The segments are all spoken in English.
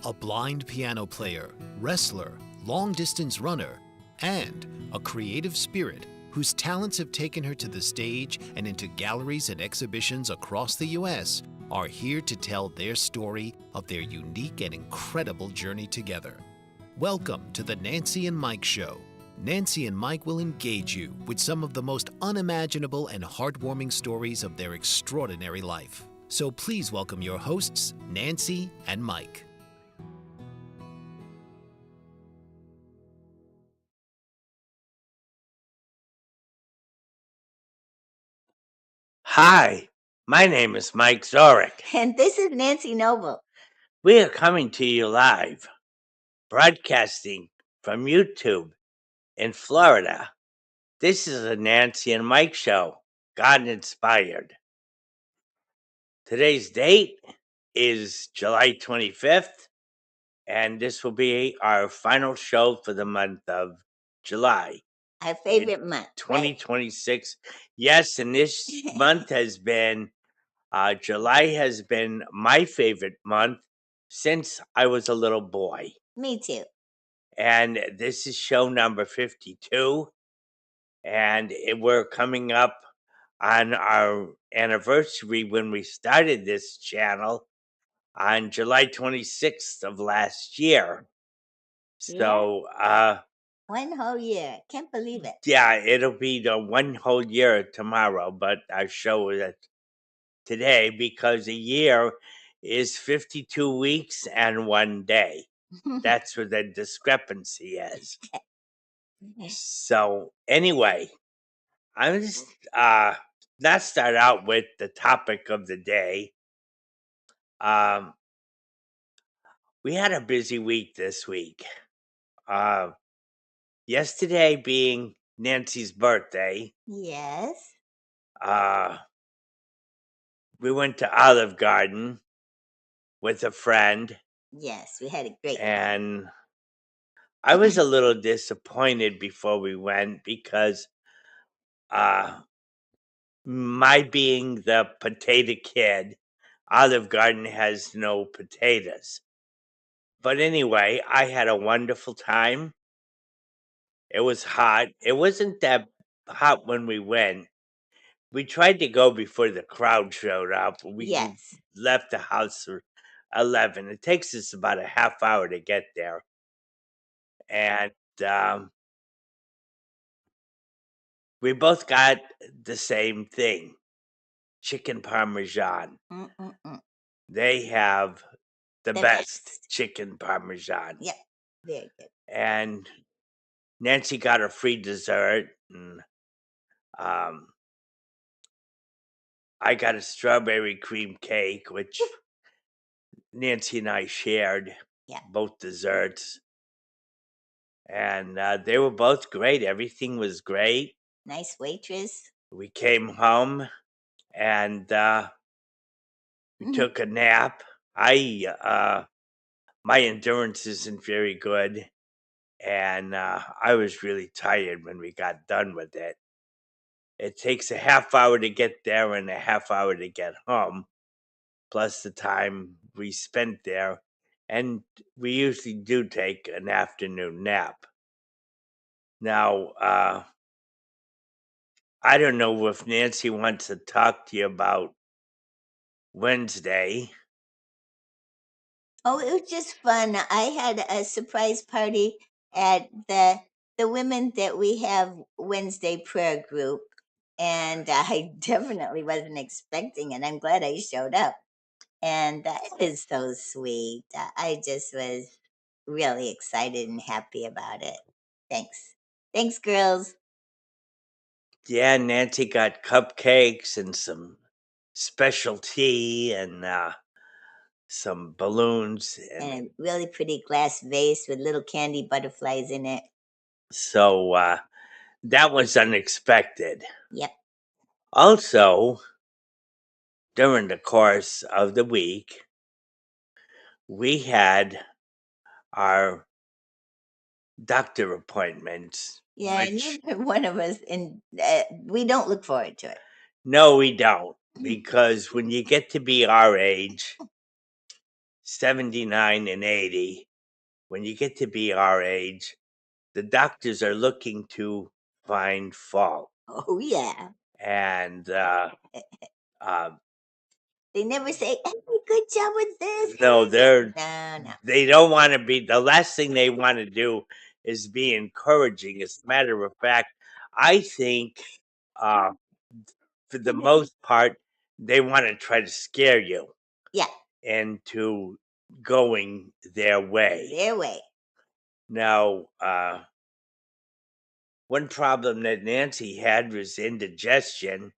a blind piano player, wrestler, long-distance runner, and a creative spirit whose talents have taken her to the stage and into galleries and exhibitions across the U.S., are here to tell their story of their unique and incredible journey together. Welcome to the Nancy and Mike Show. Nancy and Mike will engage you with some of the most unimaginable and heartwarming stories of their extraordinary life. So please welcome your hosts, Nancy and Mike. Hi, my name is Mike Zorek. And this is Nancy Noble. We are coming to you live, broadcasting from YouTube in Florida. This is a Nancy and Mike show, God inspired. Today's date is July 25th, and this will be our final show for the month of July. Our favorite month. 2026. Right? Yes, and this month has been July has been my favorite month since I was a little boy. Me too. And this is show number 52. And we're coming up on our anniversary when we started this channel on July 26th of last year. So, one whole year. Can't believe it. Yeah, it'll be the one whole year tomorrow, but our show is today because a year is 52 weeks and 1 day. That's where the discrepancy is. So anyway, I'm just let's start out with the topic of the day. We had a busy week this week. Yesterday being Nancy's birthday. Yes. We went to Olive Garden with a friend. Yes, we had a great and time. I was a little disappointed before we went because my being the potato kid, Olive Garden has no potatoes. But anyway, I had a wonderful time. It was hot. It wasn't that hot when we went. We tried to go before the crowd showed up. We left the house at 11. It takes us about a half hour to get there. And we both got the same thing, chicken parmesan. They have the best chicken parmesan. Yep, very good. And Nancy got a free dessert, and I got a strawberry cream cake, which Nancy and I shared. Yeah. Both desserts. And they were both great. Everything was great. Nice waitress. We came home and we took a nap. My endurance isn't very good. And I was really tired when we got done with it. It takes a half hour to get there and a half hour to get home, plus the time we spent there. And we usually do take an afternoon nap. Now, I don't know if Nancy wants to talk to you about Wednesday. Oh, it was just fun. I had a surprise party at the women that we have Wednesday prayer group, and I definitely wasn't expecting it. I'm glad I showed up, and it was so sweet. I just was really excited and happy about it. Thanks, girls. Yeah, Nancy got cupcakes and some special tea and some balloons and a really pretty glass vase with little candy butterflies in it. So that was unexpected. Yep. Also, during the course of the week, we had our doctor appointments. Yeah, neither one of us, and we don't look forward to it. No, we don't, because when you get to be our age, 79 and 80, when you get to be our age, the doctors are looking to find fault. Oh yeah. And uh, They never say, "Hey, good job with this." no, they're No. they don't want to be, the last thing they want to do is be encouraging. As a matter of fact, I think uh, for the most part, they want to try to scare you Yeah, into going their way. their way. Now, one problem that Nancy had was indigestion,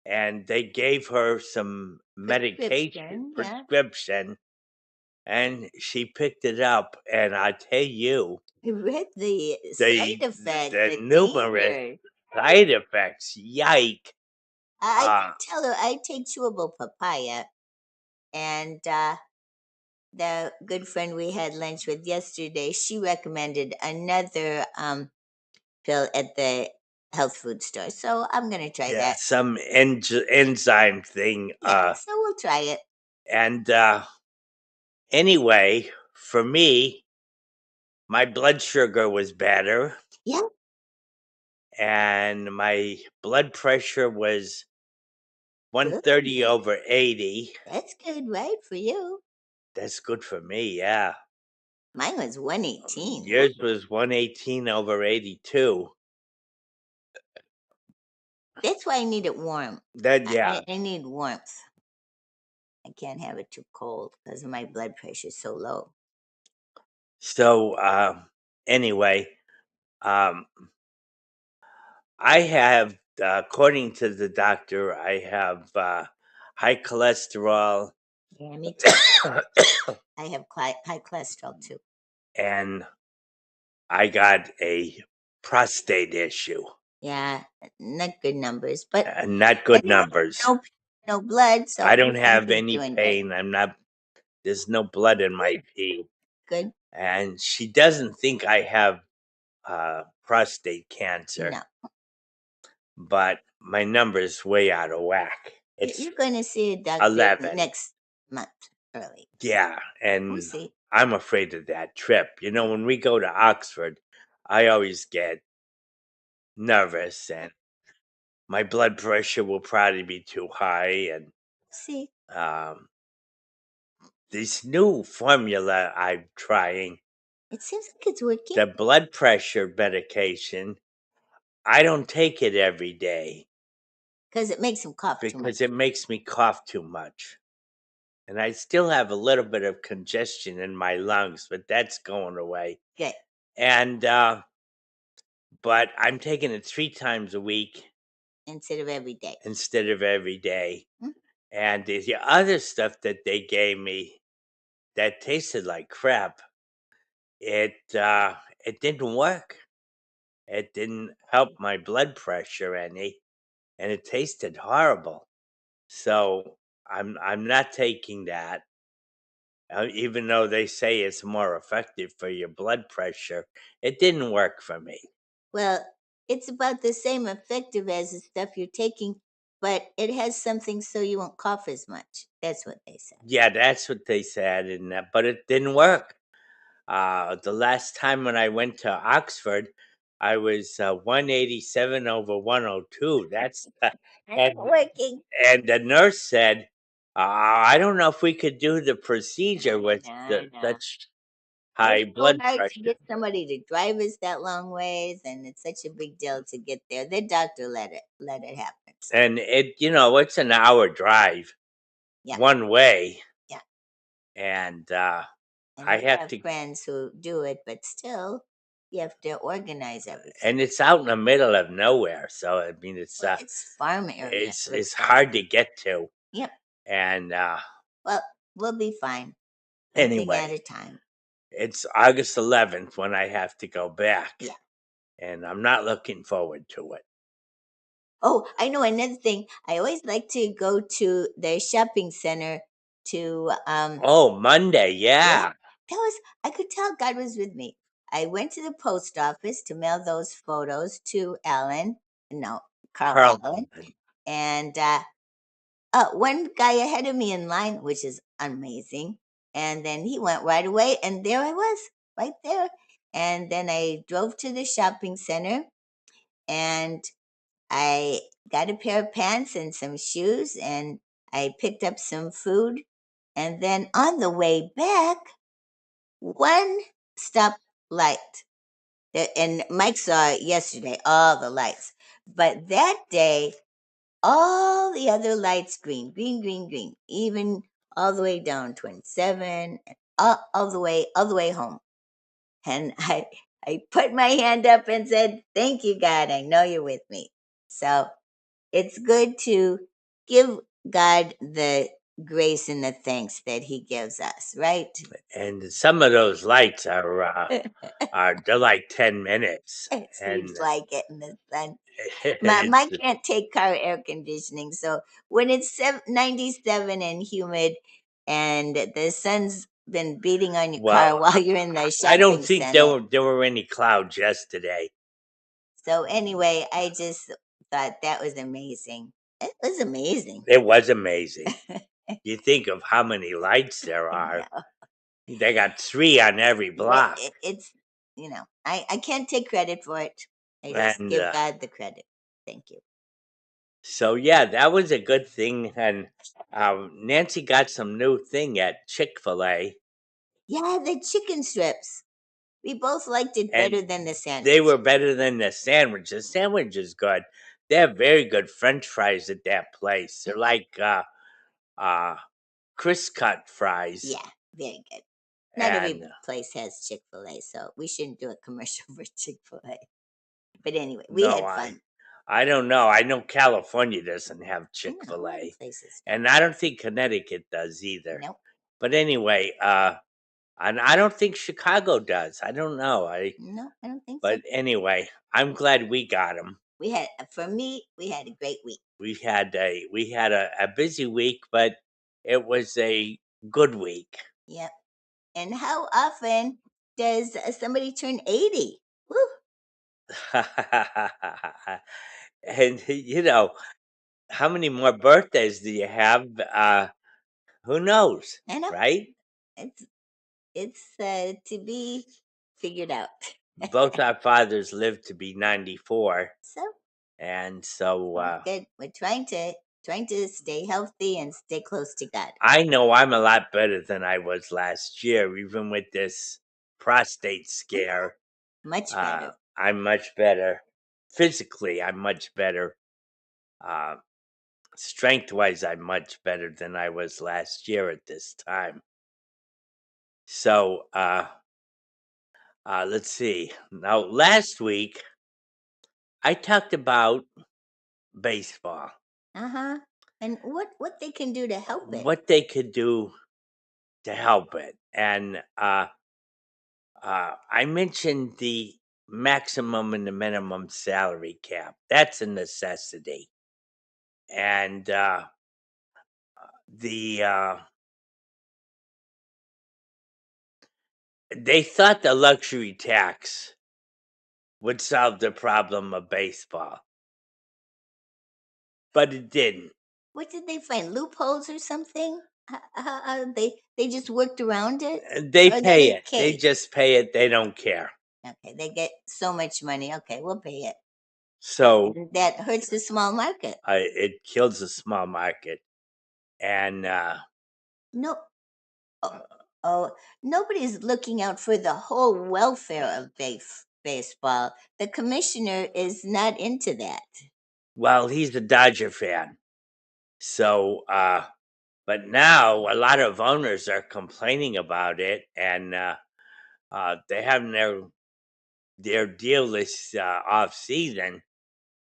and they gave her some medication, Yeah. prescription, and she picked it up. And I tell you, I read the the side effects, the the numerous danger. side effects, yike! I Uh, can tell her I take chewable papaya, and the good friend we had lunch with yesterday, she recommended another pill at the health food store. So I'm gonna try yeah, that. some enzyme thing. Yeah, so we'll try it. And anyway, for me, my blood sugar was better, Yeah, and my blood pressure was good. 130 over 80. That's good, right, for you? That's good for me, yeah. Mine was 118. Yours was 118 over 82. That's why I need it warm. That, yeah. I need warmth. I can't have it too cold because my blood pressure is so low. So, anyway, um, I have, according to the doctor, I have high cholesterol. Yeah, me too. I have high cholesterol too. And I got a prostate issue. Yeah, not good numbers, but Not good anyway, numbers. no blood, so I don't have everything's any doing great. pain. There's no blood in my pee. Good. And she doesn't think I have prostate cancer, No, but my number's way out of whack. It's you're going to see a doctor 11. next month early. Yeah, We'll and see. I'm afraid of that trip. You know, when we go to Oxford, I always get nervous, and my blood pressure will probably be too high. And See, um, this new formula I'm trying, it seems like it's working the blood pressure medication, I don't take it every day because it makes him cough too much. because it makes me cough too much. And I still have a little bit of congestion in my lungs, but that's going away. Good. And but I'm taking it 3 times a week Instead of every day. instead of every day. Hmm? And the other stuff that they gave me that tasted like crap, it didn't work. It didn't help my blood pressure any, and it tasted horrible. So I'm not taking that, even though they say it's more effective for your blood pressure. It didn't work for me. Well, it's about the same effective as the stuff you're taking, but it has something so you won't cough as much. That's what they said. Yeah, that's what they said, and but it didn't work. The last time when I went to Oxford, I was 187 over 102. That's It's and working. and the nurse said, "I don't know if we could do the procedure with I know. such It's high so blood hard to pressure." get somebody to drive us that long ways, and it's such a big deal to get there. The doctor let it happen. So And it's an hour drive yeah, one way, yeah. and And I we have have to, friends who do it, but still, you have to organize everything. and it's out in the middle of nowhere. So I mean, Well, it's farm area. It it's looks like. hard to get to. Yep. And Well, we'll be fine. One thing at anyway, a time. it's August 11th when I have to go back, Yeah. and I'm not looking forward to it. Oh, I know another thing. I always like to go to the shopping center to Oh, Monday, yeah. yeah. That was I could tell God was with me. I went to the post office to mail those photos to Alan. No, Carl Carl. Allen. And one guy ahead of me in line, which is amazing, And then he went right away, and there I was, right there. And then I drove to the shopping center, and I got a pair of pants and some shoes, and I picked up some food. And then on the way back, one stop light. And Mike saw it yesterday, all the lights. But that day, all the other lights green, green, green, green, even all the way down 27, and all the way home. And I put my hand up and said, "Thank you, God. I know you're with me." So it's good to give God the grace and the thanks that He gives us, right? And some of those lights they're like 10 minutes. It And seems like it in the sun. it's, Mine can't take car air conditioning, so when it's 97 and humid, and the sun's been beating on your car well, while you're in the I don't shopping think center. there were any clouds yesterday. So anyway, I just thought that was amazing. It was amazing. It was amazing. You think of how many lights there I are. know. They got 3 on every But block. it's, I can't take credit for it. I just And give God the credit. Thank you. so, yeah, that was a good thing. And Nancy got some new thing at Chick-fil-A. Yeah, the chicken strips. We both liked it And better than the sandwich. they were better than the sandwich. The sandwich is good. They have very good French fries at that place. They're like crisp cut fries. Yeah, very good. Not every And place has Chick-fil-A, so we shouldn't do a commercial for Chick-fil-A. But anyway, we no, had fun. I don't know. I know California doesn't have I know, a lot of Chick-fil-A. places. And I don't think Connecticut does either. Nope. But anyway, and I don't think Chicago does. I don't know. No, I don't think so. But anyway, I'm glad we got them. For me, we had a great week. We had a busy week, but it was a good week. Yep. And how often does somebody turn 80? Woo. And how many more birthdays do you have? Who knows, I know. right? It's to be figured out. Both our fathers lived to be 94, So and so good. We're trying to stay healthy and stay close to God. I know I'm a lot better than I was last year, even with this prostate scare. Much better. I'm much better. Physically, I'm much better. Uh, Strength-wise, I'm much better than I was last year at this time. So, let's see. Now, last week, I talked about baseball, Uh-huh. And what they can do to help it. what they could do to help it. And I mentioned the maximum and the minimum salary cap. That's a necessity. And the they thought the luxury tax would solve the problem of baseball, but it didn't. What did they find? Loopholes or something? They just worked around it? They Or pay get it. They cake? just pay it. They don't care. Okay, they get so much money. Okay, we'll pay it. So And that hurts the small market. it kills the small market, and No, oh, nobody's looking out for the whole welfare of baseball. The commissioner is not into that. well, he's a Dodger fan. So, but now a lot of owners are complaining about it, and they have their deal this off season,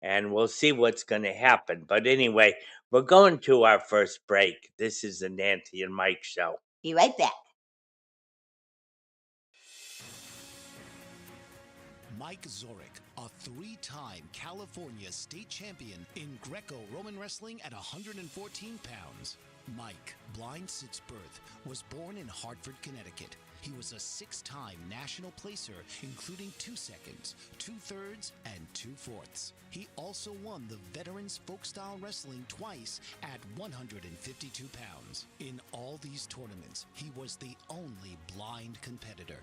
and we'll see what's going to happen. But anyway, we're going to our first break. This is the Nancy and Mike show. Be right back. Mike Zorich, a three-time California state champion in Greco-Roman wrestling at 114 pounds. Mike, blind since birth, was born in Hartford, Connecticut. He was a 6-time national placer, including 2 seconds, 2 thirds, and 2 fourths. He also won the Veterans Folk-Style Wrestling twice at 152 pounds. In all these tournaments, he was the only blind competitor.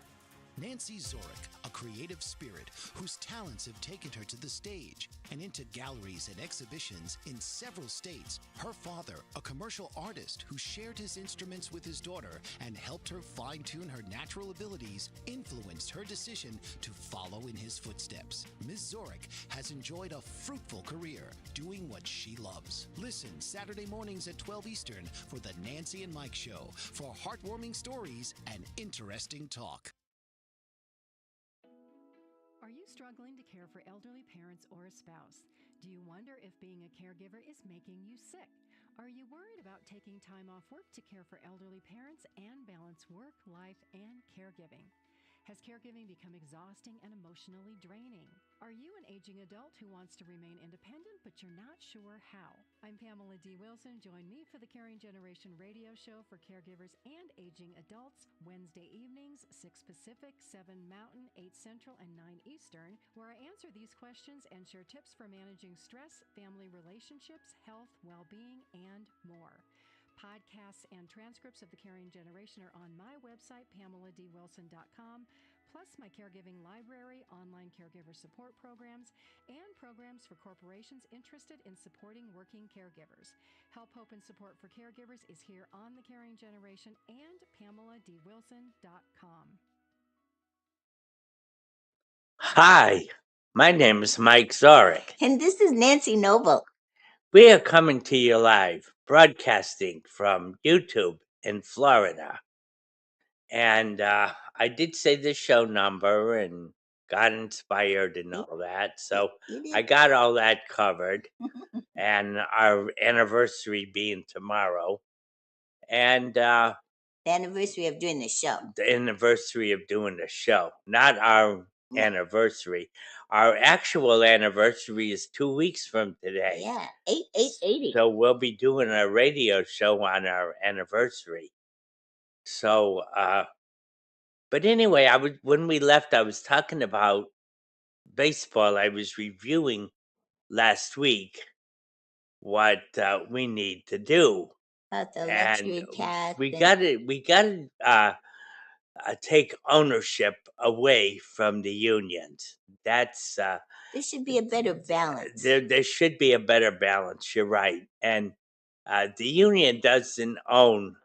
Nancy Zorick, a creative spirit whose talents have taken her to the stage and into galleries and exhibitions in several states. Her father, a commercial artist who shared his instruments with his daughter and helped her fine-tune her natural abilities, influenced her decision to follow in his footsteps. Ms. Zorick has enjoyed a fruitful career doing what she loves. Listen Saturday mornings at 12 Eastern for the Nancy and Mike Show for heartwarming stories and interesting talk. Are you struggling to care for elderly parents or a spouse? Do you wonder if being a caregiver is making you sick? Are you worried about taking time off work to care for elderly parents and balance work, life, and caregiving? Has caregiving become exhausting and emotionally draining? Are you an aging adult who wants to remain independent, but you're not sure how? I'm Pamela D. Wilson. Join me for the Caring Generation radio show for caregivers and aging adults, Wednesday evenings, 6 Pacific, 7 Mountain, 8 Central, and 9 Eastern, where I answer these questions and share tips for managing stress, family relationships, health, well-being, and more. Podcasts and transcripts of the Caring Generation are on my website, PamelaDWilson.com, plus my caregiving library, online caregiver support programs, and programs for corporations interested in supporting working caregivers. Help, hope, and support for caregivers is here on the Caring Generation and PamelaDWilson.com. Hi, my name is Mike Zorick. And this is Nancy Noble. We are coming to you live, broadcasting from YouTube in Florida. And I did say the show number and got inspired and all that. So You did. I got all that covered. And our anniversary being tomorrow. And The anniversary of doing the show. the anniversary of doing the show, not our anniversary. Our actual anniversary is 2 weeks from today. Yeah, 8/8/80. So we'll be doing a radio show on our anniversary. So, but anyway, when we left, I was talking about baseball. I was reviewing last week what we need to do, About the and luxury tax. we got to take ownership away from the unions. That's There should be a better balance. there should be a better balance. You're right, and the union doesn't own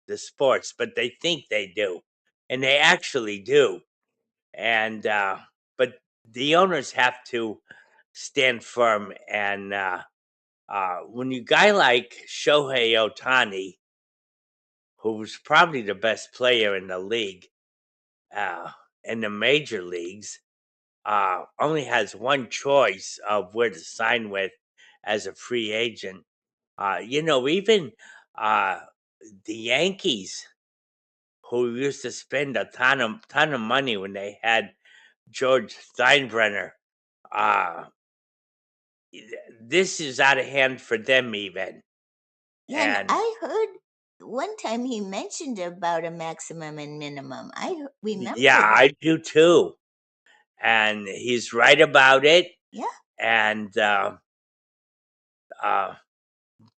the sports, but they think they do, and they actually do. And but the owners have to stand firm. And when you guy like Shohei Ohtani, who's probably the best player in the league, in the major leagues, only has one choice of where to sign with as a free agent. Even the Yankees, who used to spend a ton of money when they had George Steinbrenner, this is out of hand for them even. Yeah, And I heard one time he mentioned about a maximum and minimum. I remember. yeah, that. I do too. And he's right about it. Yeah. And the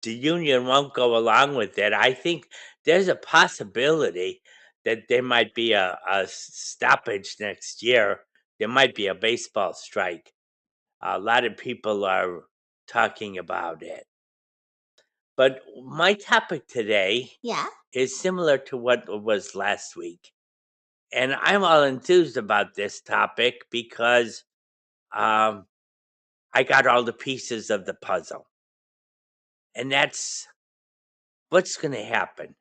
union won't go along with it. I think there's a possibility that there might be a stoppage next year. There might be a baseball strike. A lot of people are talking about it. But my topic today Yeah. is similar to what was last week. And I'm all enthused about this topic because I got all the pieces of the puzzle. And that's what's going to happen.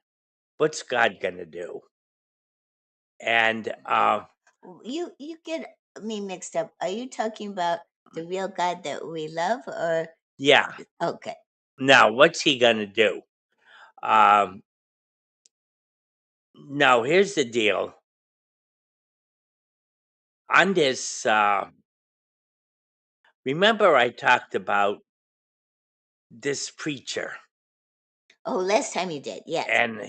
What's God going to do? And You get me mixed up. Are you talking about the real God that we love, or yeah, okay? now what's he going to do? Now, here's the deal. On this, remember I talked about this preacher Oh, last time you did, yes. and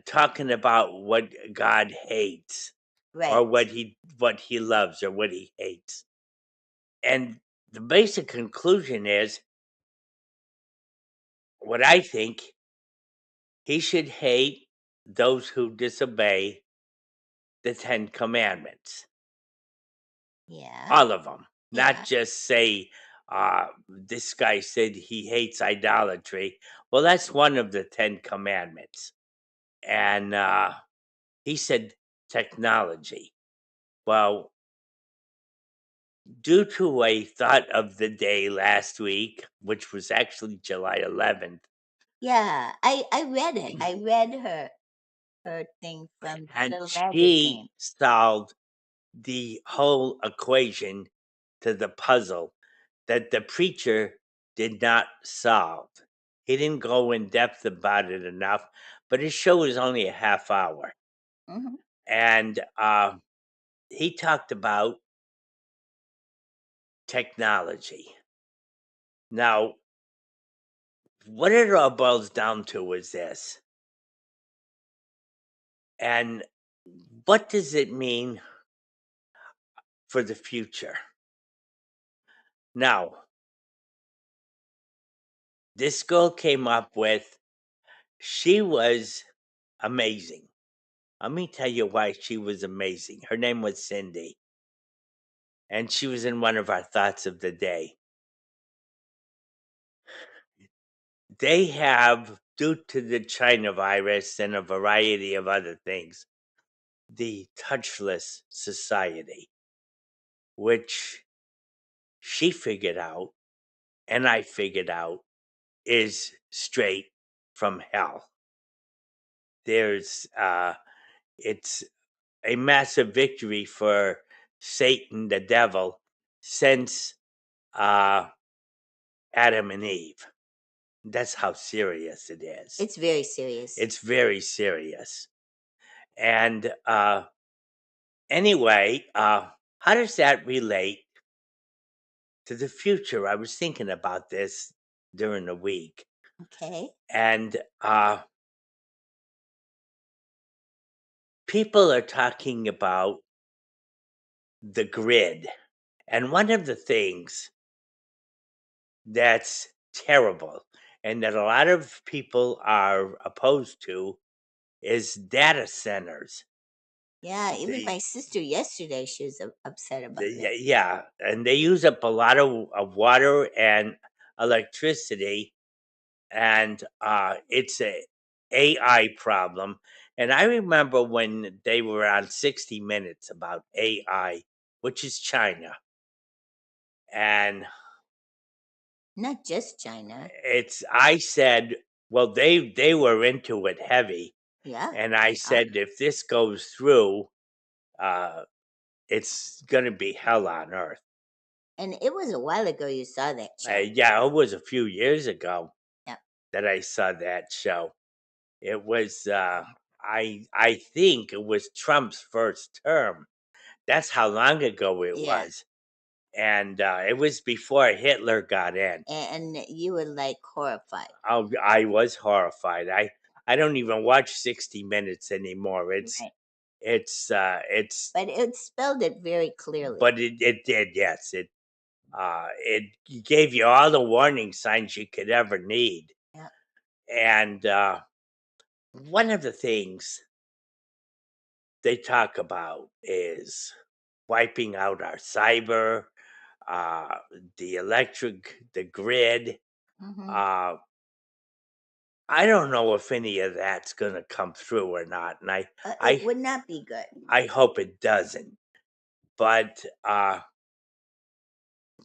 talking about what God hates, or Right. what he loves, or what he hates. And the basic conclusion is, what I think, he should hate those who disobey the 10 commandments. Yeah. All of them. Yeah. Not just say, this guy said he hates idolatry. Well, that's one of the 10 commandments. And he said technology. Well, due to a thought of the day last week, which was actually July 11th, Yeah. I read it. I read her thing from the and little she magazine. solved the whole equation to the puzzle that the preacher did not solve. He didn't go in depth about it enough, but his show was only a half hour. Mhm. And he talked about technology. Now, what it all boils down to is this. And what does it mean for the future? Now, this girl came up with, she was amazing. Let me tell you why she was amazing. Her name was Cindy, and she was in one of our thoughts of the day. They have, due to the China virus and a variety of other things, the touchless society, which she figured out and I figured out is straight from hell. There's it's a massive victory for Satan, the devil, since uh, Adam and Eve. That's how serious it is. It's very serious. It's very serious. And anyway, how does that relate to the future? I was thinking about this during the week. Okay. And people are talking about the grid. And one of the things that's terrible and that a lot of people are opposed to is data centers. Yeah, even The, my sister yesterday, she was upset about it. yeah, and they use up a lot of water and electricity, and it's a AI problem. And I remember when they were on 60 Minutes about AI, which is China, and Not just China. I said, well, they were into it heavy, Yeah. and I they are. said, if this goes through, uh, it's gonna be hell on earth. And it was a while ago you saw that show. Yeah, it was a few years ago Yeah. that I saw that show. It was I think it was Trump's first term. That's how long ago it Yeah. was. And it was before Hitler got in. And you were like horrified. I was horrified. I don't even watch 60 Minutes anymore. Right. It's But it spelled it very clearly. but it did, yes. It gave you all the warning signs you could ever need. Yeah. And one of the things they talk about is wiping out our cyber, uh, the electric, the grid. Mhm. I don't know if any of that's going to come through or not, and It I would not be good. I hope it doesn't. But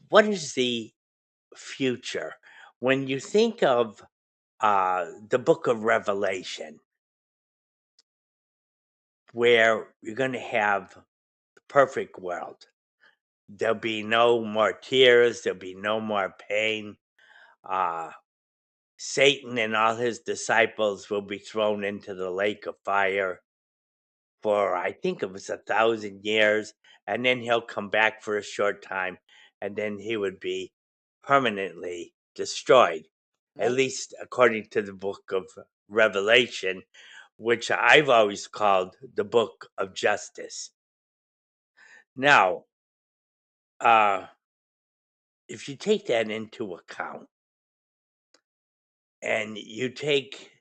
what is the future when you think of the Book of Revelation, where you're going to have the perfect world? There'll be no more tears. There'll be no more pain. Uh, Satan and all his disciples will be thrown into the lake of fire for, I think it was 1,000 years, and then he'll come back for a short time, and then he would be permanently destroyed, at Right. least according to the Book of Revelation, which I've always called the book of justice. Now, if you take that into account and you take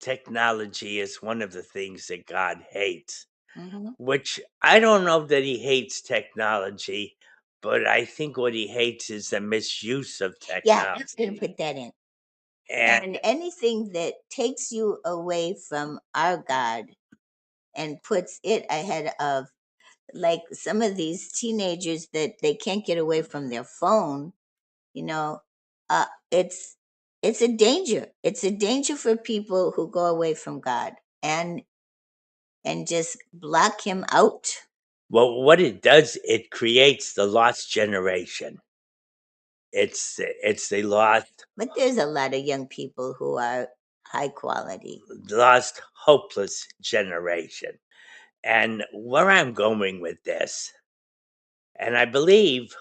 technology as one of the things that God hates, Hmm. which I don't know that he hates technology, but I think what he hates is the misuse of Yeah, I was going to technology. put that in. And And anything that takes you away from our God and puts it ahead of, like some of these teenagers that they can't get away from their phone, you know, uh, it's it's a danger. It's a danger for people who go away from God and just block him out. well, what it does, it creates the lost generation. It's the But there's a lot of young people who are high quality. lost, hopeless generation. And where I'm going with this, and I believe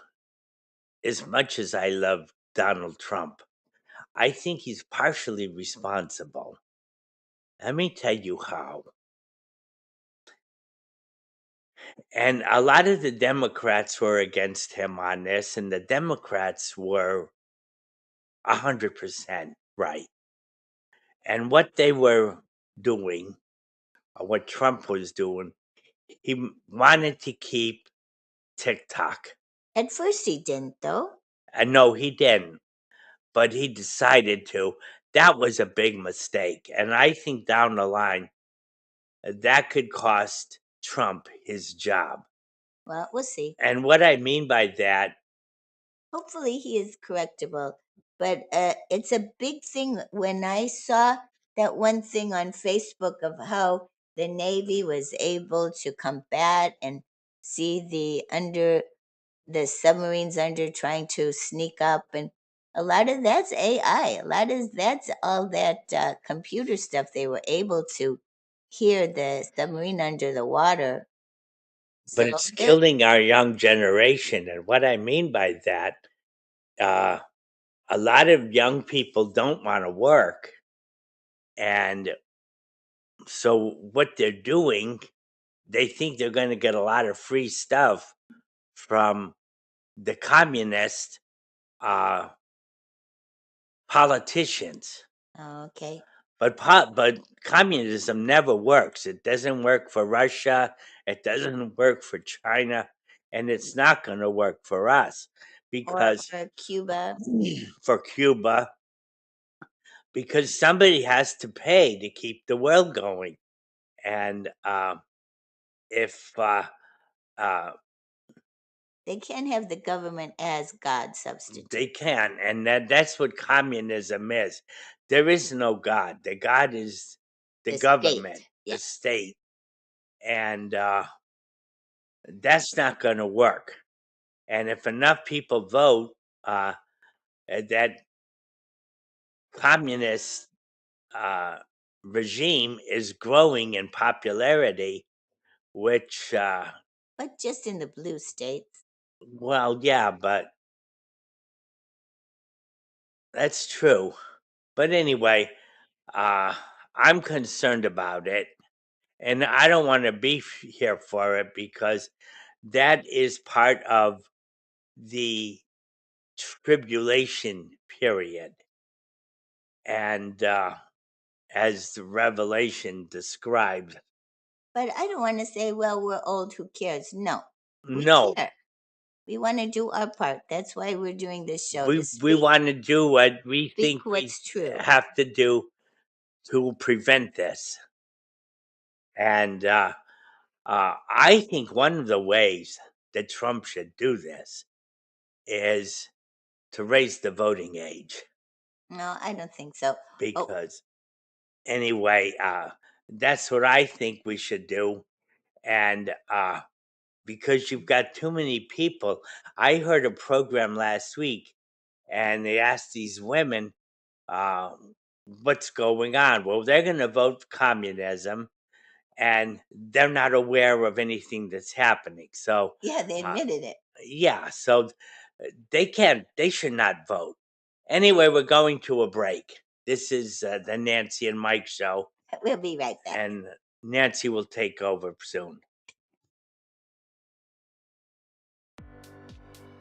as much as I love Donald Trump, I think he's partially responsible. Let me tell you how. And a lot of the Democrats were against him on this, and the Democrats were 100% right. And what they were doing, or what Trump was doing, he wanted to keep TikTok. At first he didn't, though. And no, he didn't, but he decided to. That was a big mistake. And I think down the line, that could cost Trump his job. Well, we'll see. And what I mean by that, Hopefully he is correctable. But it's a big thing when I saw that one thing on Facebook of how the Navy was able to combat and see the submarines under trying to sneak up, and a lot of that's AI. A lot of that's all that computer stuff. They were able to hear the submarine under the water. but So it's there, killing our young generation. And what I mean by that, uh, a lot of young people don't want to work. And so what they're doing, they think they're going to get a lot of free stuff from the communist uh, politicians. okay. But communism never works. It doesn't work for Russia. It doesn't work for China, and it's not going to work for us Or because Cuba. for Cuba, because somebody has to pay to keep the world going, and if uh, They can't have the government as God they substitute. can, and that's what communism is. There is no God. The God is the The state. government, the Yeah. state, and that's not going to work. And if enough people vote, uh, that communist uh, regime is growing in popularity, which, But just in the blue states. well, yeah, but that's true. But anyway, uh, I'm concerned about it, and I don't want to be here for it because that is part of the tribulation period. And as the Revelation describes, But I don't want to say, well, we're old, who cares? No, we no, care. We want to do our part. That's why we're doing this show, to we want to do what we speak think we what's true. have to do to prevent this. And I think one of the ways that Trump should do this is to raise the voting age No, I don't think so. Oh, because anyway, that's what I think we should do. And because you've got too many people, I heard a program last week, and they asked these women, uh, "What's going on?" Well, they're going to vote for communism, and they're not aware of anything that's happening. So, yeah, they uh, admitted it. yeah, so they can't, they should not vote. Anyway, we're going to a break. This is the Nancy and Mike show, We'll be right back. and Nancy will take over soon.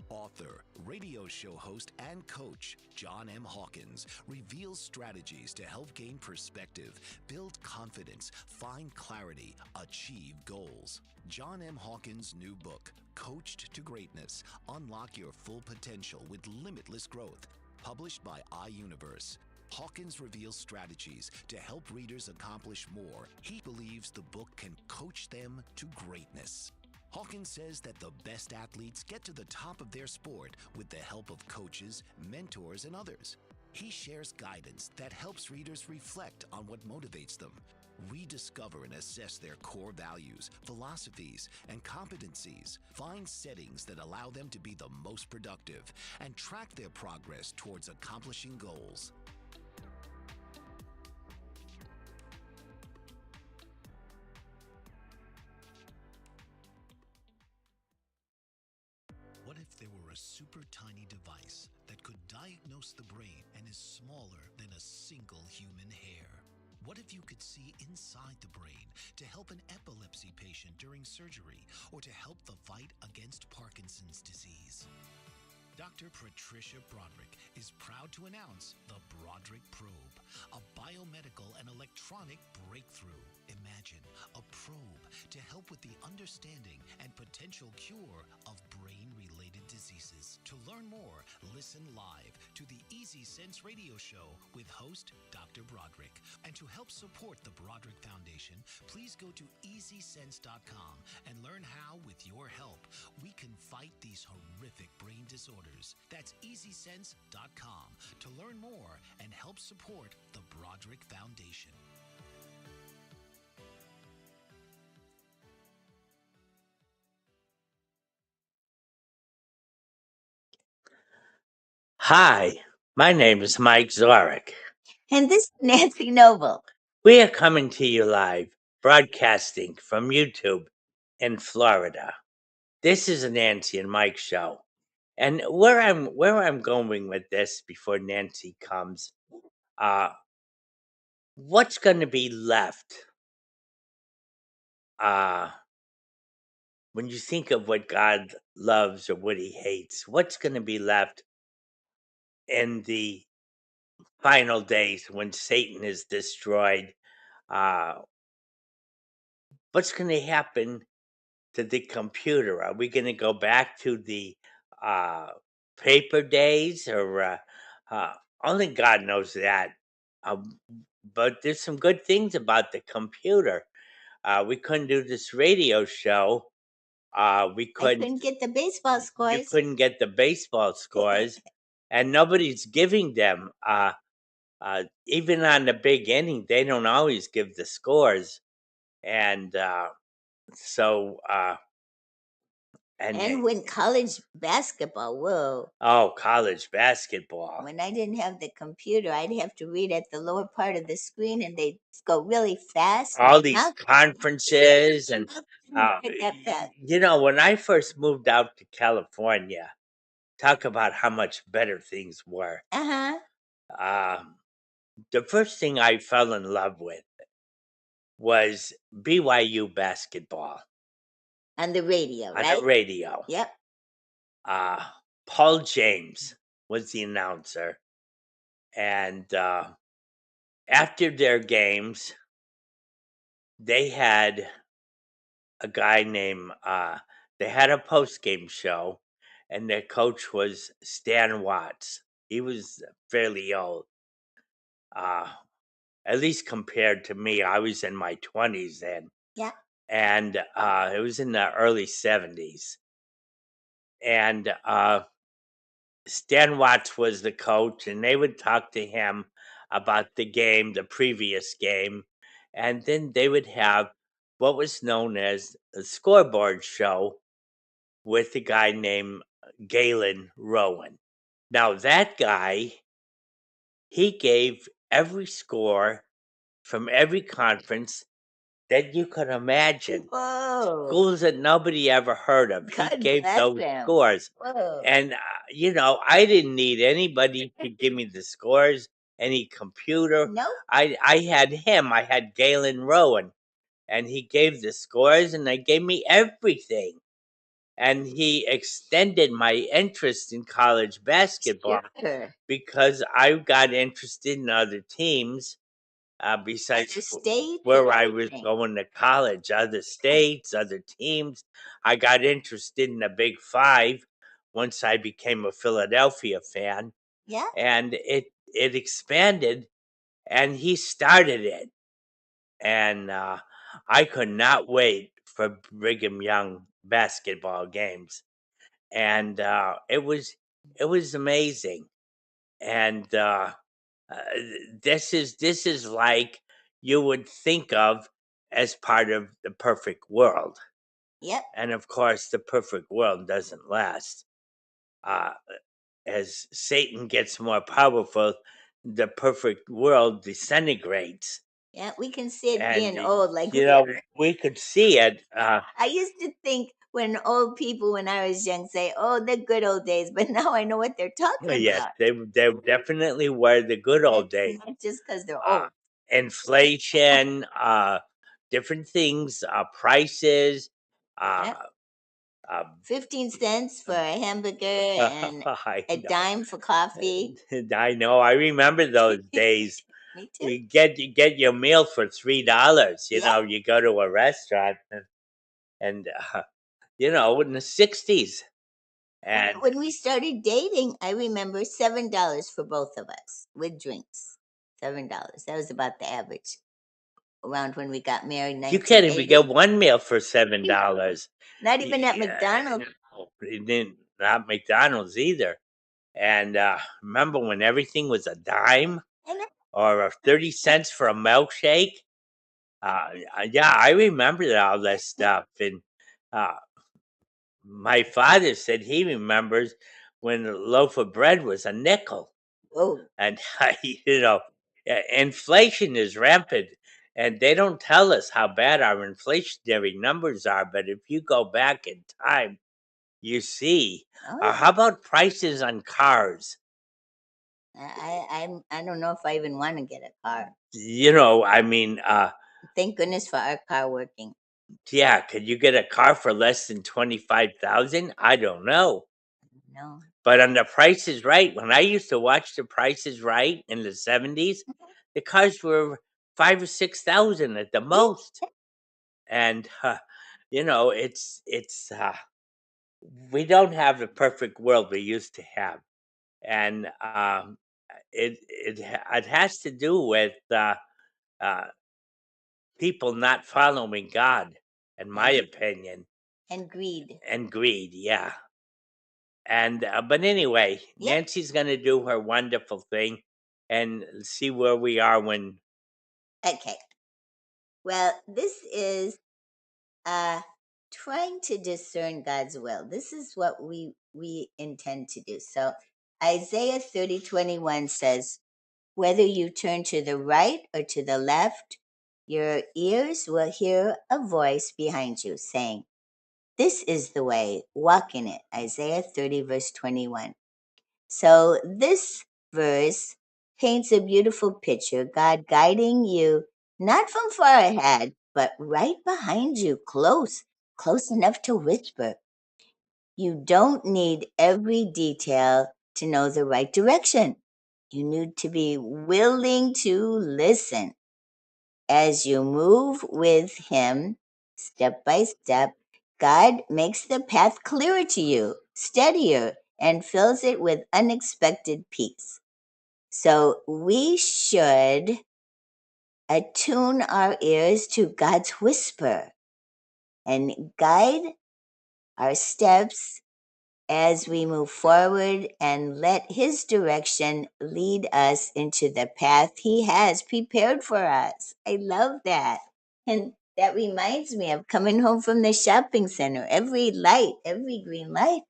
Author, radio show host, and coach John M. Hawkins reveals strategies to help gain perspective, build confidence, find clarity, achieve goals. John M. Hawkins' new book, Coached to Greatness: Unlock Your Full Potential with Limitless Growth, published by iUniverse. Hawkins reveals strategies to help readers accomplish more. He believes the book can coach them to greatness. Hawkins says that the best athletes get to the top of their sport with the help of coaches, mentors, and others. He shares guidance that helps readers reflect on what motivates them, rediscover and assess their core values, philosophies, and competencies, find settings that allow them to be the most productive, and track their progress towards accomplishing goals. What if there were a super tiny device that could diagnose the brain and is smaller than a single human hair? What if you could see inside the brain to help an epilepsy patient during surgery or to help the fight against Parkinson's disease? Dr. Patricia Broderick is proud to announce the Broderick Probe, a biomedical and electronic breakthrough. Imagine a probe to help with the understanding and potential cure of brain-related diseases. To learn more, listen live to the Easy Sense radio show with host Dr. Broderick. And to help support the Broderick Foundation, please go to EasySense.com and learn how, with your help, we can fight these horrific brain disorders. That's EasySense.com to learn more and help support the Broderick Foundation. Hi, my name is Mike Zorek. And this is Nancy Noble. We are coming to you live, broadcasting from YouTube in Florida. This is a Nancy and Mike show. And where I'm going with this before Nancy comes, what's going to be left when you think of what God loves or what he hates? What's going to be left in the final days when Satan is destroyed? What's going to happen to the computer? Are we going to go back to the paper days, or only God knows that? But there's some good things about the computer. We couldn't do this radio show. We I couldn't. couldn't get the baseball You scores. couldn't get the baseball scores, and nobody's giving them. Even on the big inning, they don't always give the scores, and so. And when college basketball, whoa. Oh, college basketball. When I didn't have the computer, I'd have to read at the lower part of the screen and they'd go really fast. All these conferences and Pick up that. you know, when I first moved out to California, talk about how much better things were. The first thing I fell in love with was BYU basketball. On the radio, On right? the radio. Yep. Paul James was the announcer. And after their games, they had a guy named, they had a post-game show, and their coach was Stan Watts. He was fairly old. At least compared to me. I was in my 20s then. Yeah. And it was in the early 70s. And Stan Watts was the coach, and they would talk to him about the game, the previous game, and then they would have what was known as a scoreboard show with a guy named Galen Rowan. Now, that guy, he gave every score from every conference that you could imagine. Whoa. Schools that nobody ever heard of. God He gave bless those him. scores. Whoa. And, you know, I didn't need anybody to give me the scores. any computer. Nope. I had him. I had Galen Rowan, and he gave the scores, and they gave me everything. And he extended my interest in college basketball Sure. because I got interested in other teams besides Other states where and I was everything. going to college, other states, other teams. I got interested in the Big Five once I became a Philadelphia fan, Yeah. and it expanded, and he started it, and I could not wait for Brigham Young basketball games, and it was amazing, and this is like you would think of as part of the perfect world, Yep. and of course, the perfect world doesn't last. Uh, as Satan gets more powerful, the perfect world disintegrates, Yeah. We can see it and being old. Like you know we could see it. I used to think when old people, when I was young, say, "Oh, the good old days," but now I know what they're talking Yes, about. they definitely were the good old It's days. not just because they're Uh, old. inflation, different things, prices, uh, Yep. uh, 15 cents for a hamburger and I a know. dime for coffee. I know. I remember those days. Me too. You get your meal for $3. You Yeah. know, you go to a restaurant and you know, in the '60s, and When we started dating, I remember $7 for both of us with drinks. $7. That was about the average around when we got married in you can't even 1980. get one meal for $7. Not even at Yeah, McDonald's. no, it didn't, not McDonald's either. And remember when everything was a dime I know. or 30 cents for a milkshake? Yeah, I remember all that stuff. And uh, my father said he remembers when a loaf of bread was a nickel. Oh, And, you know, inflation is rampant. And they don't tell us how bad our inflationary numbers are. But if you go back in time, you see. oh yeah. How about prices on cars? I don't know if I even want to get a car. You know, I mean, Thank goodness for our car working. yeah, could you get a car for less than 25,000? I don't know. No. But on The Price is Right, when I used to watch The Price is Right in the '70s, the cars were 5 or 6,000 at the Yeah. most. And you know, it's we don't have the perfect world we used to have. And it has to do with uh people not following God, in my And opinion, greed. and greed. Yeah. And but anyway, Yep. Nancy's going to do her wonderful thing and see where we are when Okay. Well, this is uh trying to discern God's will. This is what we intend to do. So Isaiah 30:21 says, whether you turn to the right or to the left, your ears will hear a voice behind you saying, this is the way, walk in it. Isaiah 30, verse 21. So this verse paints a beautiful picture, God guiding you not from far ahead, but right behind you, close enough to whisper. You don't need every detail to know the right direction. You need to be willing to listen. As you move with Him, step by step, God makes the path clearer to you, steadier, and fills it with unexpected peace. So we should attune our ears to God's whisper and guide our steps as we move forward and let His direction lead us into the path He has prepared for us. I love that. And that reminds me of coming home from the shopping center. Every light, every green light,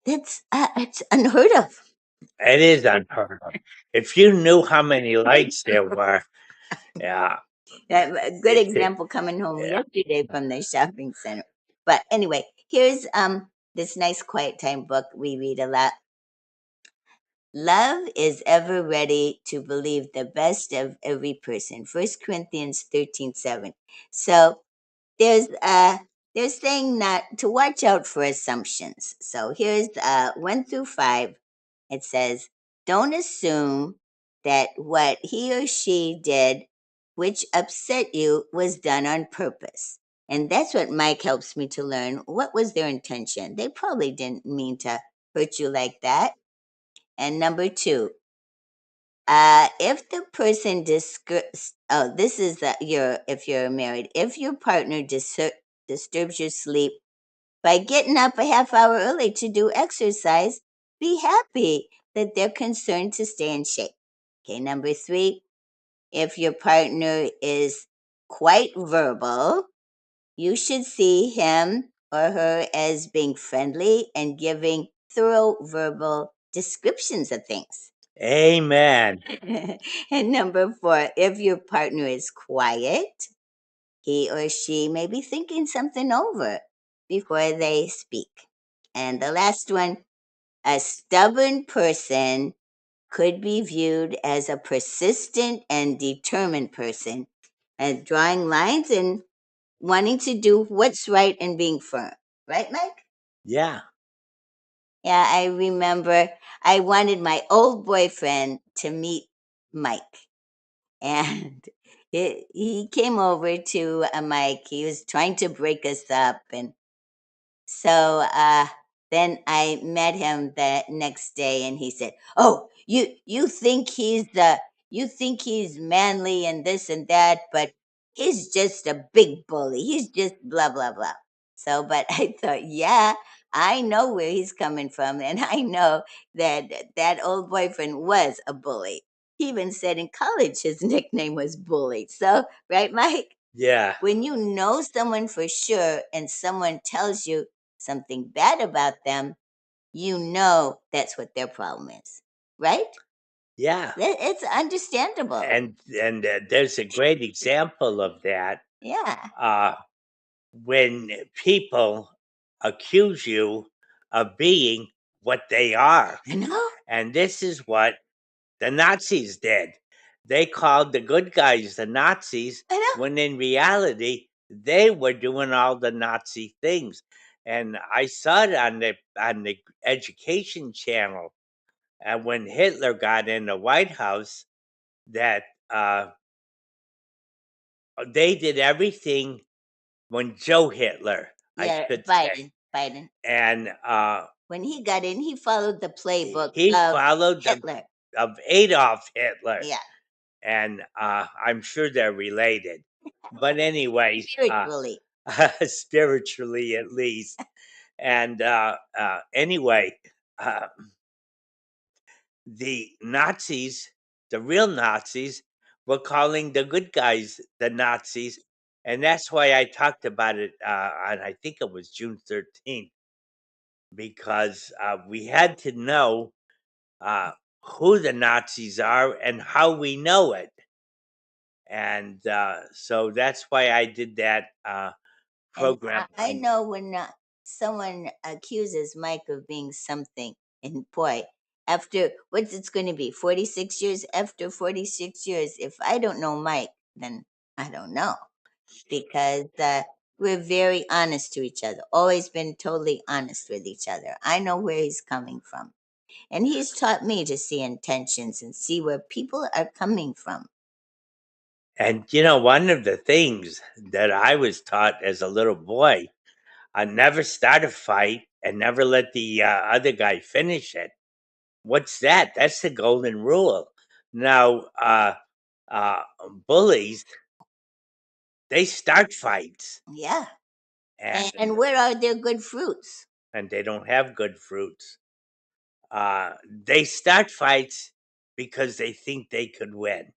that's it's unheard of. it is unheard of. If you knew how many lights there were, yeah, A good example coming home yeah. yesterday from the shopping center. But anyway, here's this nice quiet time book we read a lot. Love is ever ready to believe the best of every person. 1 Corinthians 13:7. So they're saying not to watch out for assumptions. So here's 1 through 5. It says, don't assume that what he or she did, which upset you, was done on purpose. And that's what Mike helps me to learn. What was their intention? They probably didn't mean to hurt you like that. And number 2, if the person this is if you're married, if your partner disturbs your sleep by getting up a half hour early to do exercise, be happy that they're concerned to stay in shape. Okay, number 3, if your partner is quite verbal, you should see him or her as being friendly and giving thorough verbal descriptions of things. Amen. And number 4, if your partner is quiet, he or she may be thinking something over before they speak. And the last one, a stubborn person could be viewed as a persistent and determined person, and drawing lines and wanting to do what's right and being firm. Right, Mike? Yeah. Yeah, I remember I wanted my old boyfriend to meet Mike. And he came over to Mike. He was trying to break us up. And so then I met him the next day, and he said, "Oh, you think he's manly and this and that, but he's just a big bully. He's just blah blah blah." So, but I thought, yeah, I know where he's coming from, and I know that that old boyfriend was a bully. He even said in college his nickname was Bully. So, right, Mike? Yeah. When you know someone for sure and someone tells you something bad about them, you know that's what their problem is, right? Yeah. It's understandable. And there's a great example of that. Yeah. When people accuse you of being what they are. I know. And this is what the Nazis did. They called the good guys the Nazis I know. when in reality they were doing all the Nazi things. And I saw it on the education channel. And when Hitler got in the White House, that they did everything when Joe Hitler, I Yeah, should say. Biden. And When he got in, he followed the playbook he of followed Hitler. of Adolf Hitler. Yeah, And I'm sure they're related. But anyway, spiritually. spiritually at least. And anyway, uh, the Nazis, the real Nazis, were calling the good guys the Nazis. And that's why I talked about it on, I think it was June 13th, because we had to know who the Nazis are and how we know it. And so that's why I did that And program. I know when someone accuses Mike of being something, and boy, after what's it's going to be 46 years, after 46 years, if I don't know Mike, then I don't know, because we're very honest to each other, always been totally honest with each other. I know where he's coming from, and he's taught me to see intentions and see where people are coming from. And one of the things that I was taught as a little boy, I never start a fight and never let the other guy finish it. What's that? That's the golden rule. Now, uh, bullies, they start fights. Yeah. And And where are their good fruits? they don't have good fruits. They start fights because they think they could win.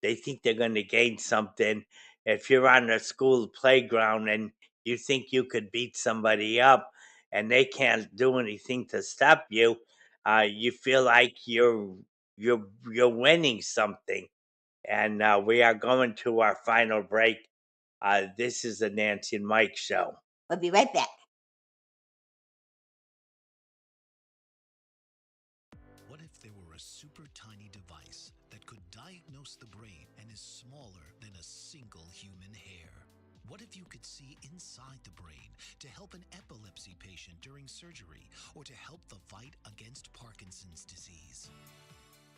They think they're going to gain something. If you're on a school playground and you think you could beat somebody up and they can't do anything to stop you, you feel like you're winning something. And we are going to our final break. This is the Nancy and Mike show. We'll be right back. What if there were is smaller than a single human hair. What if you could see inside the brain to help an epilepsy patient during surgery or to help the fight against Parkinson's disease?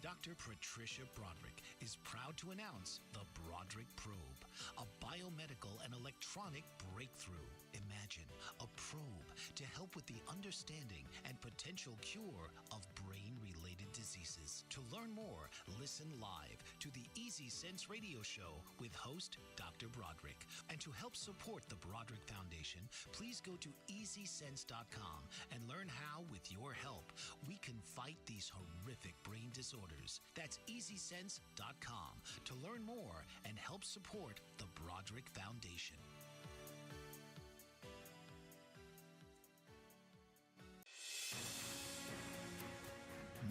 Dr. Patricia Broderick is proud to announce the Broderick Probe, a biomedical and electronic breakthrough. Imagine a probe to help with the understanding and potential cure of brain-related diseases. To learn more, listen live to the Easy Sense radio show with host Dr. Broderick. And to help support the Broderick Foundation, please go to EasySense.com and learn how, with your help, we can fight these horrific brain disorders. That's EasySense.com to learn more and help support the Broderick Foundation.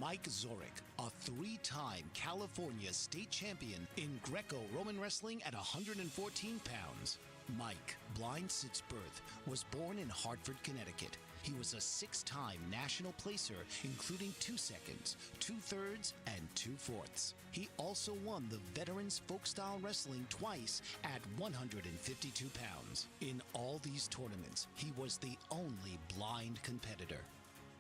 Mike Zorek, a three-time California state champion in Greco-Roman wrestling at 114 pounds. Mike, blind since birth, was born in Hartford, Connecticut. He was a six-time national placer, including 2 seconds, 2/3, and 2/4. He also won the Veterans Folk-Style Wrestling twice at 152 pounds. In all these tournaments, he was the only blind competitor.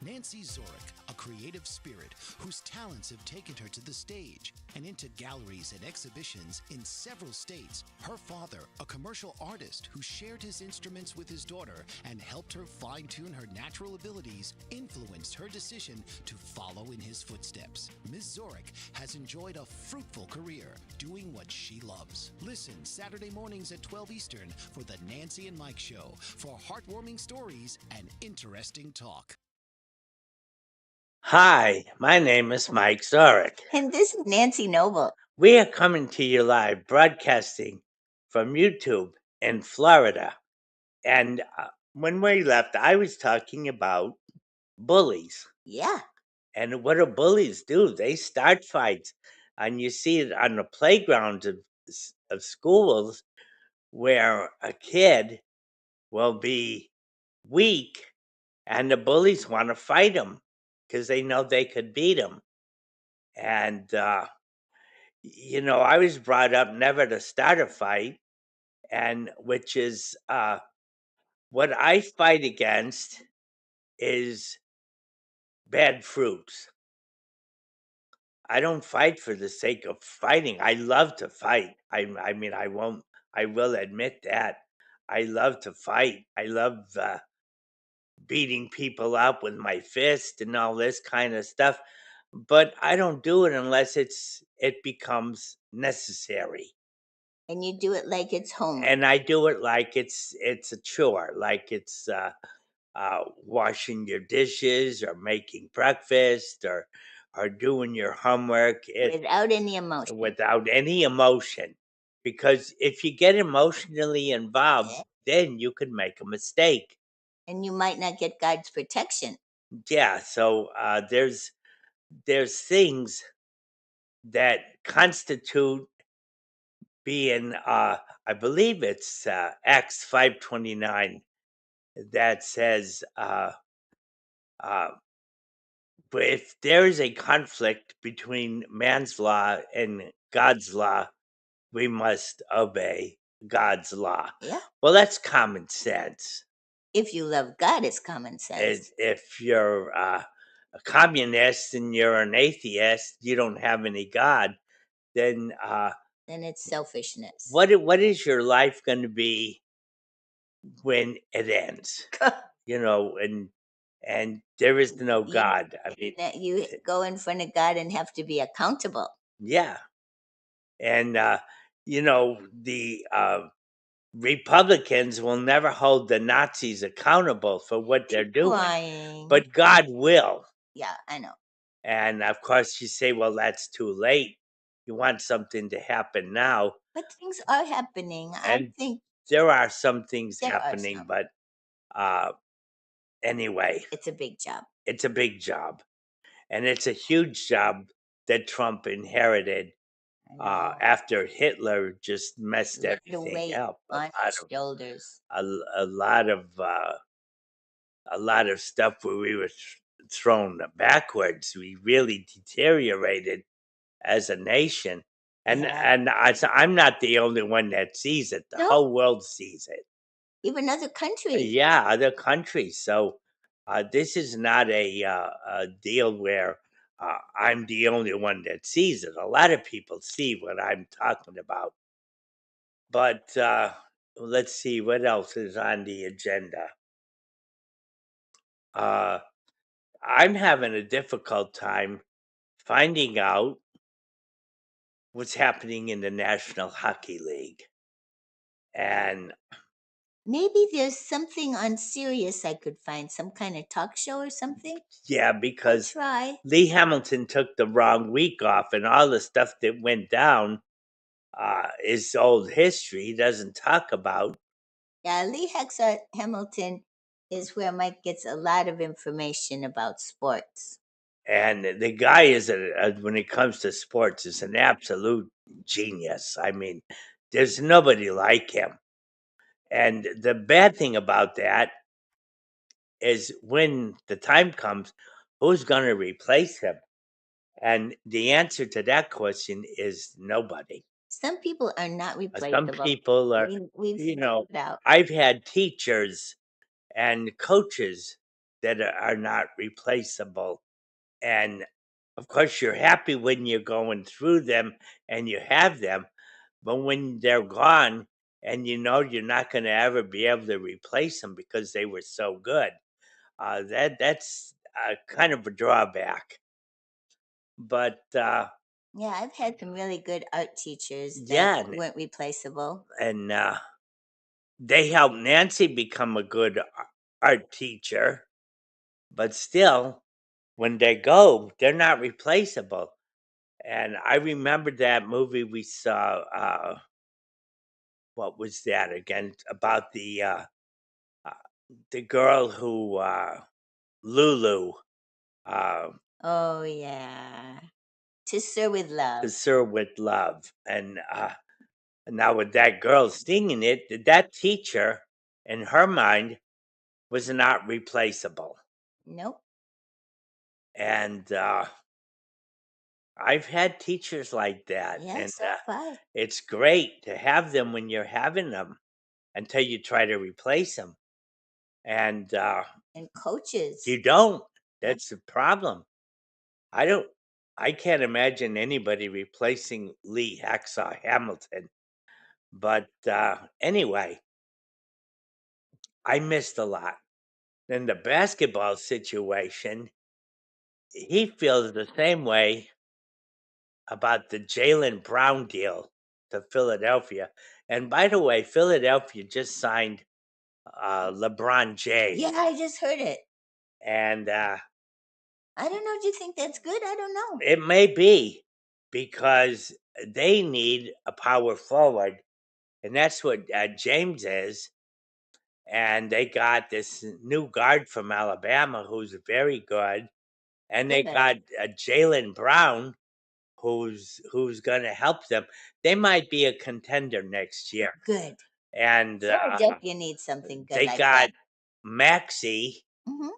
Nancy Zorek, a creative spirit whose talents have taken her to the stage and into galleries and exhibitions in several states. Her father, a commercial artist who shared his instruments with his daughter and helped her fine-tune her natural abilities, influenced her decision to follow in his footsteps. Ms. Zorek has enjoyed a fruitful career doing what she loves. Listen Saturday mornings at 12 Eastern for the Nancy and Mike Show for heartwarming stories and interesting talk. Hi, my name is Mike Zorek. And this is Nancy Noble. We are coming to you live, broadcasting from YouTube in Florida. And when we left, I was talking about bullies. Yeah. And what do bullies do? They start fights. And you see it on the playgrounds of schools where a kid will be weak and the bullies want to fight him because they know they could beat him. And, you know, I was brought up never to start a fight, and which is what I fight against is bad fruits. I don't fight for the sake of fighting. I love to fight. I mean, I will admit that. I love to fight. I love beating people up with my fist and all this kind of stuff. But I don't do it unless it becomes necessary. And you do it like it's homework. And I do it like it's a chore, like it's washing your dishes or making breakfast or doing your homework. Without any emotion. Without any emotion. Because if you get emotionally involved, then you could make a mistake. And you might not get God's protection. Yeah, so there's things that constitute being I believe it's Acts 5:29 that says but if there is a conflict between man's law and God's law, we must obey God's law. Yeah. Well, that's common sense. If you love God, it's common sense. If you're a communist and you're an atheist, you don't have any God, then it's selfishness. What is your life going to be when it ends? You know, and there is no God. I mean, you go in front of God and have to be accountable. Yeah. And you know, the Republicans will never hold the Nazis accountable for what they're doing. Lying. But God will. Yeah, I know. And of course you say, well, that's too late. You want something to happen now. But things are happening. And I think there are some things happening, but anyway. It's a big job. It's a big job. And it's a huge job that Trump inherited after Hitler just messed everything up. On his shoulders. A lot of stuff where we were thrown backwards. We really deteriorated as a nation. And Yeah. I'm not the only one that sees it. The No, whole world sees it. even other countries. Yeah, other countries. So this is not a deal where I'm the only one that sees it. A lot of people see what I'm talking about. But let's see what else is on the agenda. Uh, I'm having a difficult time finding out what's happening in the National Hockey League. And Maybe there's something on Sirius I could find, some kind of talk show or something. yeah, I'll because try. Lee Hamilton took the wrong week off, and all the stuff that went down is old history. He doesn't talk about. Yeah, Lee Hexar Hamilton is where Mike gets a lot of information about sports. And the guy is, when it comes to sports, is an absolute genius. I mean, there's nobody like him. And the bad thing about that is when the time comes, who's going to replace him? And the answer to that question is nobody. Some people are not Some replaceable. people are, We've you figured know, it out. I've had teachers and coaches that are not replaceable. And of course, you're happy when you're going through them and you have them. But when they're gone and you know you're not going to ever be able to replace them because they were so good, that's kind of a drawback. But Yeah, I've had some really good art teachers that yeah, weren't replaceable. and they helped Nancy become a good art teacher. But still, when they go, they're not replaceable. And I remember that movie we saw. What was that again? About uh, the girl who Lulu, uh, Oh, yeah. To Sir with Love. the Sir with Love, and now with that girl singing it, that teacher, in her mind, was not replaceable. Nope. And I've had teachers like that, Yeah, and so far. it's great to have them when you're having them until you try to replace them. And And coaches. you don't. That's the problem. I don't. I can't imagine anybody replacing Lee Hacksaw Hamilton. But anyway, I missed a lot. Then the basketball situation, he feels the same way about the Jalen Brown deal to Philadelphia. And by the way, Philadelphia just signed LeBron James. Yeah, I just heard it. And I don't know. Do you think that's good? I don't know. it may be because they need a power forward, and that's what James is. And they got this new guard from Alabama who's very good, and they Good. got Jalen Brown who's going to help them. They might be a contender next year. Good. And Philadelphia needs something good they like got that. Maxey, Hmm.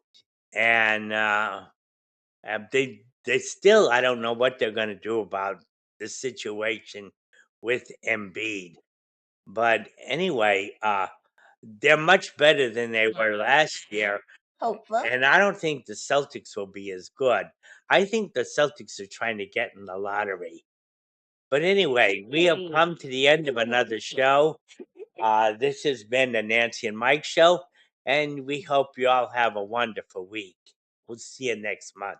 and they still, I don't know what they're going to do about the situation with Embiid. But anyway, they're much better than they were last year. Hopeful. And I don't think the Celtics will be as good. I think the Celtics are trying to get in the lottery. But anyway, we have come to the end of another show. This has been the Nancy and Mike show, and we hope you all have a wonderful week. We'll see you next month.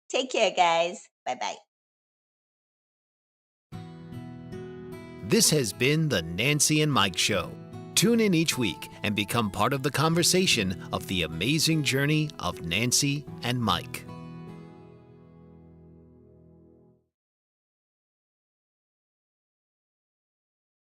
Take care, guys. Bye bye. This has been the Nancy and Mike Show. Tune in each week and become part of the conversation of the amazing journey of Nancy and Mike.